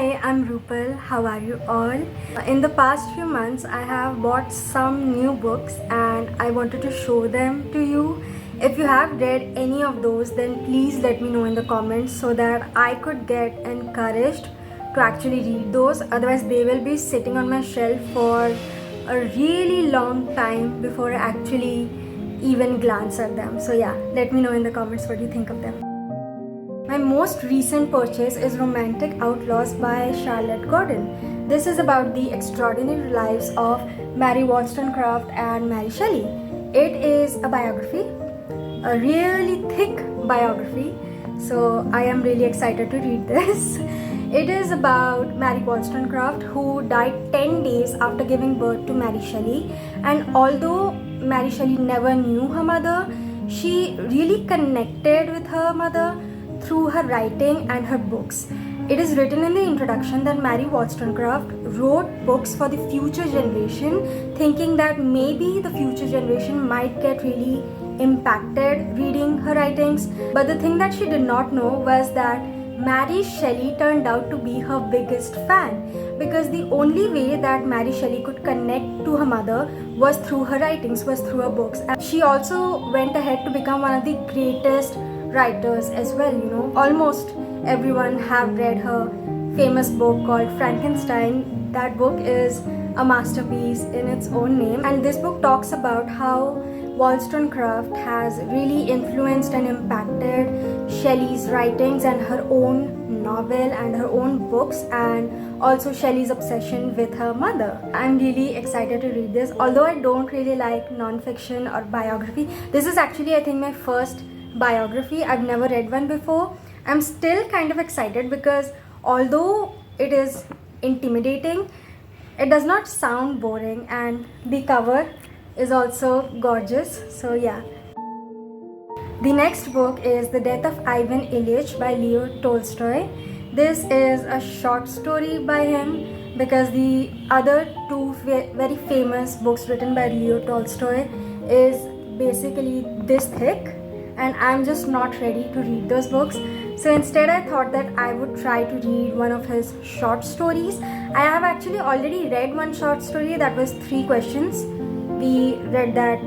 Hi, I'm Rupal. How are you all? In the past few months, I have bought some new books and I wanted to show them to you. If you have read any of those, then please let me know in the comments so that I could get encouraged to actually read those. Otherwise, they will be sitting on my shelf for a really long time before I actually even glance at them. So yeah, let me know in the comments what you think of them. My most recent purchase is Romantic Outlaws by Charlotte Gordon. This is about the extraordinary lives of Mary Wollstonecraft and Mary Shelley. It is a biography, a really thick biography, so I am really excited to read this. It is about Mary Wollstonecraft, who died 10 days after giving birth to Mary Shelley, and although Mary Shelley never knew her mother, she really connected with her mother through her writing and her books. It is written in the introduction that Mary Wollstonecraft wrote books for the future generation, thinking that maybe the future generation might get really impacted reading her writings. But the thing that she did not know was that Mary Shelley turned out to be her biggest fan, because the only way that Mary Shelley could connect to her mother was through her writings, was through her books. And she also went ahead to become one of the greatest writers as well. Almost everyone have read her famous book called Frankenstein. That book is a masterpiece in its own name, and this book talks about how Wollstonecraft has really influenced and impacted Shelley's writings and her own novel and her own books, and also Shelley's obsession with her mother. I'm really excited to read this. Although I don't really like non-fiction or biography, this is actually, I think, my first biography. I've never read one before. I'm still kind of excited because although it is intimidating, it does not sound boring, and the cover is also gorgeous. So yeah. The next book is The Death of Ivan Ilyich by Leo Tolstoy. This is a short story by him, because the other two very famous books written by Leo Tolstoy is basically this thick, and I'm just not ready to read those books. So instead I thought that I would try to read one of his short stories. I have actually already read one short story that was 3 questions. We read that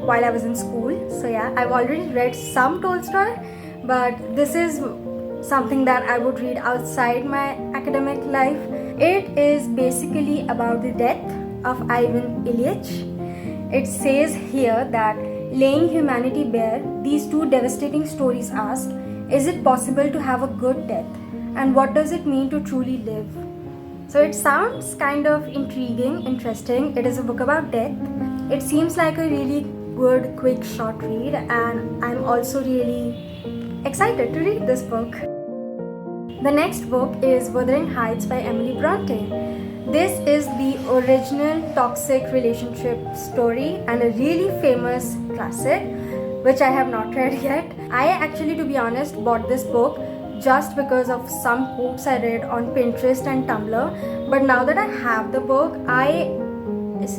while I was in school. So yeah, I've already read some Tolstoy, but this is something that I would read outside my academic life. It is basically about the death of Ivan Ilyich. It says here that laying humanity bare, these 2 devastating stories ask, is it possible to have a good death? And what does it mean to truly live? So it sounds kind of intriguing, interesting. It is a book about death. It seems like a really good, quick, short read, and I'm also really excited to read this book. The next book is Wuthering Heights by Emily Brontë. This is the original toxic relationship story and a really famous classic, which I have not read yet. I actually, to be honest, bought this book just because of some quotes I read on Pinterest and Tumblr. But now that I have the book, I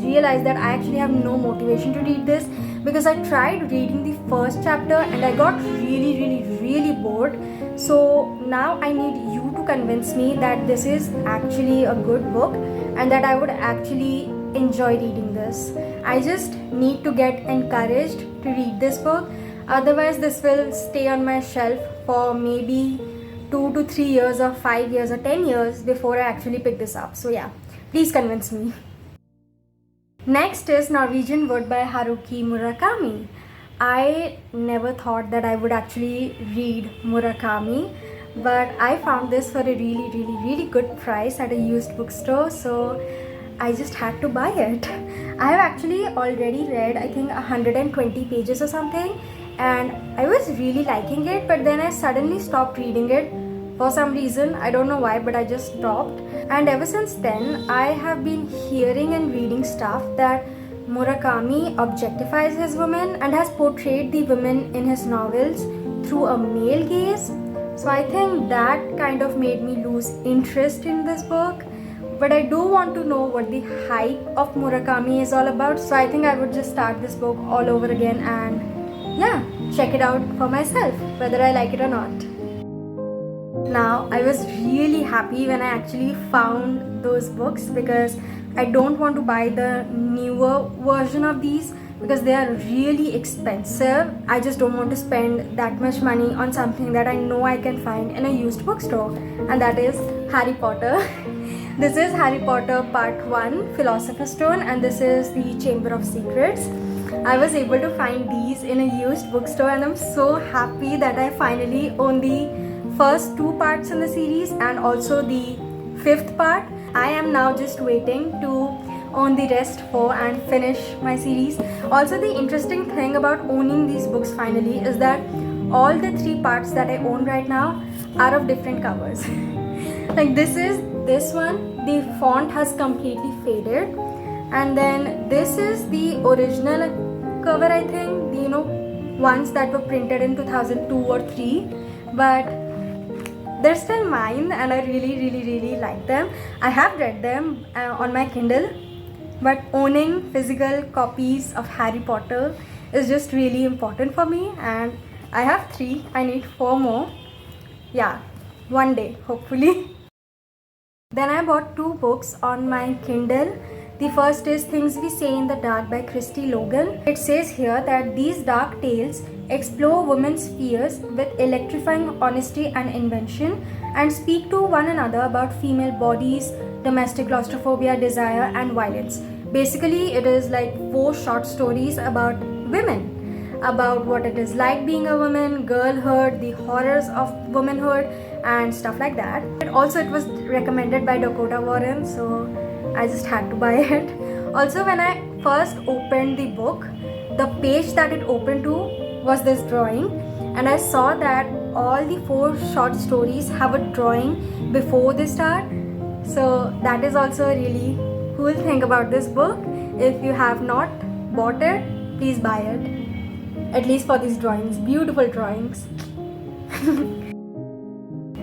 realized that I actually have no motivation to read this, because I tried reading the first chapter and I got really bored. So now I need you to convince me that this is actually a good book and that I would actually enjoy reading this. I just need to get encouraged to read this book. Otherwise, this will stay on my shelf for maybe 2 to 3 years or 5 years or 10 years before I actually pick this up. So yeah, please convince me. Next is Norwegian Word by Haruki Murakami. I never thought that I would actually read Murakami, but I found this for a really good price at a used bookstore, so I just had to buy it. I have actually already read, I think, 120 pages or something, and I was really liking it, but then I suddenly stopped reading it for some reason. I don't know why, but I just stopped. And ever since then, I have been hearing and reading stuff that Murakami objectifies his women and has portrayed the women in his novels through a male gaze. So I think that kind of made me lose interest in this book. But I do want to know what the hype of Murakami is all about. So I think I would just start this book all over again and yeah, check it out for myself, whether I like it or not. Now, I was really happy when I actually found those books because I don't want to buy the newer version of these because they are really expensive. I just don't want to spend that much money on something that I know I can find in a used bookstore, and that is Harry Potter. This is Harry Potter Part 1, Philosopher's Stone, and this is the Chamber of Secrets. I was able to find these in a used bookstore, and I'm so happy that I finally own the first 2 parts in the series and also the 5th part. I am now just waiting to own the rest 4 and finish my series. Also, the interesting thing about owning these books finally is that all the 3 parts that I own right now are of different covers. Like this one, the font has completely faded, and then this is the original cover, I think, the ones that were printed in 2002 or 3, but they're still mine and I really like them. I have read them on my Kindle, but owning physical copies of Harry Potter is just really important for me, and I have 3. I need 4 more. Yeah, one day, hopefully. Then I bought 2 books on my Kindle. The first is Things We Say in the Dark by Christy Logan. It says here that these dark tales explore women's fears with electrifying honesty and invention and speak to one another about female bodies, domestic claustrophobia, desire, and violence. Basically, it is like 4 short stories about women, about what it is like being a woman, girlhood, the horrors of womanhood, and stuff like that. And also, it was recommended by Dakota Warren, so I just had to buy it. Also, when I first opened the book, the page that it opened to was this drawing, and I saw that all the 4 short stories have a drawing before they start. So that is also a really cool thing about this book. If you have not bought it, please buy it. At least for these drawings, beautiful drawings.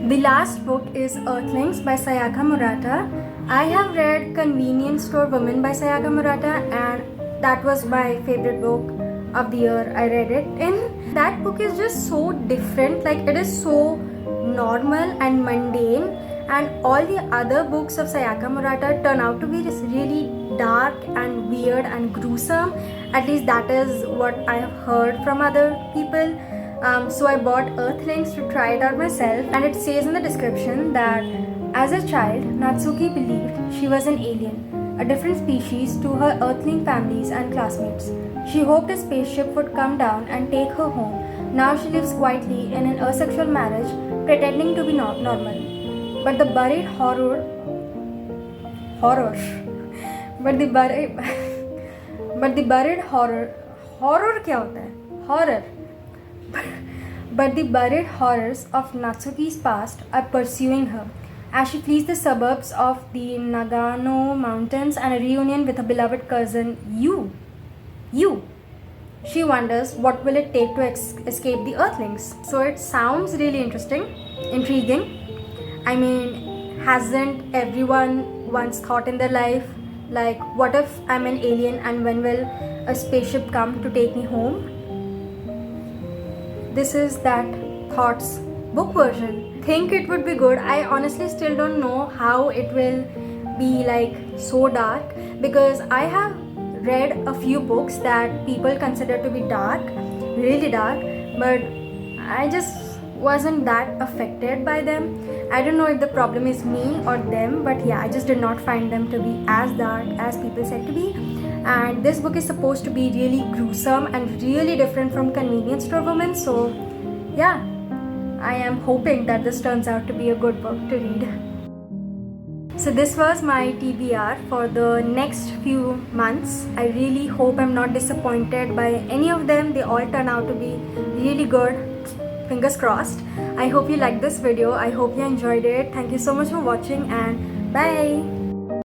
The last book is Earthlings by Sayaka Murata. I have read Convenience Store Woman by Sayaka Murata, and that was my favorite book of the year. I read it in. That book is just so different, like it is so normal and mundane, and all the other books of Sayaka Murata turn out to be really dark and weird and gruesome. At least that is what I have heard from other people. So I bought Earthlings to try it out myself, and it says in the description that as a child, Natsuki believed she was an alien, a different species to her Earthling families and classmates. She hoped a spaceship would come down and take her home. Now she lives quietly in an asexual marriage, pretending to be normal. But the buried horror, But the buried horrors of Natsuki's past are pursuing her as she flees the suburbs of the Nagano Mountains and a reunion with her beloved cousin Yu. She wonders what will it take to escape the Earthlings. So it sounds really intriguing. I mean, hasn't everyone once thought in their life, like, what if I'm an alien and when will a spaceship come to take me home? This is that thoughts book version. Think it would be good. I honestly still don't know how it will be like so dark, because I have read a few books that people consider to be dark, really dark, but I just wasn't that affected by them. I don't know if the problem is me or them, but yeah, I just did not find them to be as dark as people said to be. And this book is supposed to be really gruesome and really different from Convenience Store Woman, so yeah, I am hoping that this turns out to be a good book to read. So this was my TBR for the next few months. I really hope I'm not disappointed by any of them. They all turn out to be really good. Fingers crossed. I hope you liked this video. I hope you enjoyed it. Thank you so much for watching, and bye.